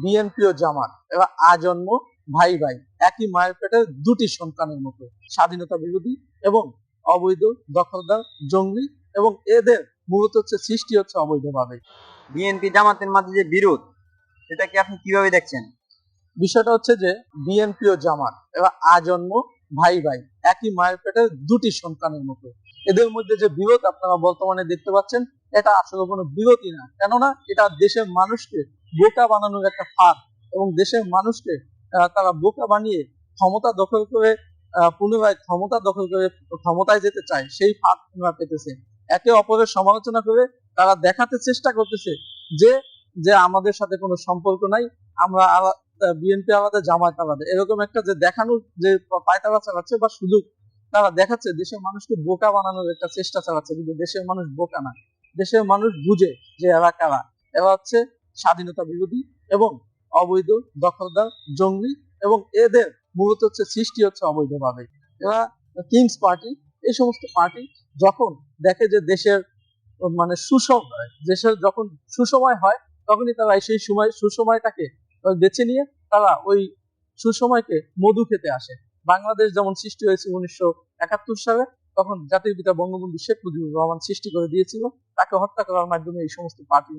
BNP ও জামাত এরা আজন্ম ভাই ভাই, একই মায়ের পেটের দুটি সন্তানের মতো। স্বাধীনতা বিরোধী এবং অবৈধ দখলদার জঙ্গি, এবং এদের মূলত সৃষ্টি হচ্ছে অবৈধভাবে। বিএনপি জামাতের মাঝে যে বিরোধ, সেটাকে আপনি কিভাবে দেখছেন? বিষয়টা হচ্ছে যে বিএনপি ও জামাত এরা আজন্ম ভাই ভাই, একই মায়ের পেটের দুটি সন্তানের মতো। এদের মধ্যে যে বিরোধ আপনারা বর্তমানে দেখতে পাচ্ছেন, এটা আসলে কোনো বিরোধই না, কেননা এটা দেশের মানুষকে বোকা বানানোর একটা ফাঁদ, এবং দেশের মানুষকে তারা বোকা বানিয়ে ক্ষমতা দখল করে পুনরায় ক্ষমতা দখল করে ক্ষমতায় যেতে চায়, সেই ফাঁদ ওরা পেতেছে। একে অপরের সমালোচনা করে তারা দেখাতে চেষ্টা করতেছে যে যে আমাদের সাথে কোনো সম্পর্ক নাই, আমরা বিএনপি আলাদা জামায়াত আলাদা, এরকম একটা যে দেখানোর যে পায়তারা চালাচ্ছে বা সুযোগ তারা দেখাচ্ছে, দেশের মানুষকে বোকা বানানোর একটা চেষ্টা চালাচ্ছে। কিন্তু দেশের মানুষ বোকা না, দেশের মানুষ বুঝে যে এরা কারা। এরা হচ্ছে স্বাধীনতা বিরোধী এবং অবৈধ দখলদার জঙ্গি, এবং এদের মূলত সৃষ্টি হচ্ছে অবৈধভাবে। এরা কিংস পার্টি, এই সমস্ত পার্টি যখন দেখে যে দেশের মানে দেশের যখন সুসময় হয়, তখনই তারা সেই সময় সুসময়টাকে বেছে নিয়ে তারা ওই সুসময়কে মধু খেতে আসে। বাংলাদেশ যেমন সৃষ্টি হয়েছে 1971 সালে, তখন জাতির পিতা বঙ্গবন্ধু শেখ মুজিবুর রহমান সৃষ্টি করে দিয়েছিল, তাকে হত্যা করার মাধ্যমে এই সমস্ত পার্টি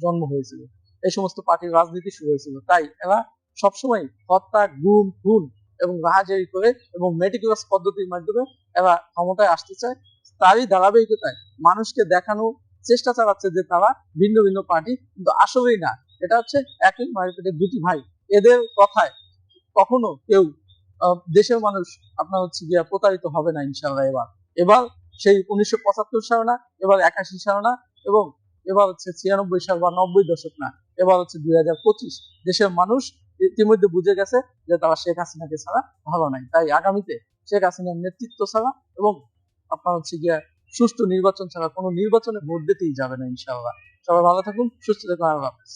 জন্ম হয়েছিল, এই সমস্ত পার্টির রাজনীতি শুরু হয়েছিল। তাই এরা সবসময় হত্যা, গুম, খুন এবং রাহাজারি করে এবং মেটিকুলাস পদ্ধতির মাধ্যমে এরা ক্ষমতায় আসতে চায়। তারই ধারাবাহিকতায় মানুষকে দেখানো চেষ্টা চালাচ্ছে যে তারা ভিন্ন ভিন্ন পার্টি, কিন্তু আসলেই না, এটা হচ্ছে একই মায়ের পেটে দুটি ভাই। এদের কথায় কখনো কেউ দেশের মানুষ আপনার গিয়া প্রতারিত হবে না ইনশাল্লাহ। এবার এবার সেই 1975 সাল না, এবার 81 সাল না, এবং এবার 96 সাল বা 90 দশক না, এবার 2025। দেশের মানুষ ইতিমধ্যে বুঝে গেছে যে তারা শেখ হাসিনাকে ছাড়া ভালো নাই। তাই আগামীতে শেখ হাসিনার নেতৃত্ব ছাড়া এবং আপনার গিয়া সুষ্ঠু নির্বাচন ছাড়া কোনো নির্বাচনে ভোট দিতেই যাবে না ইনশাল্লাহ। সবাই ভালো থাকুন, সুস্থ থাকুন, আল্লাহ হাফেজ।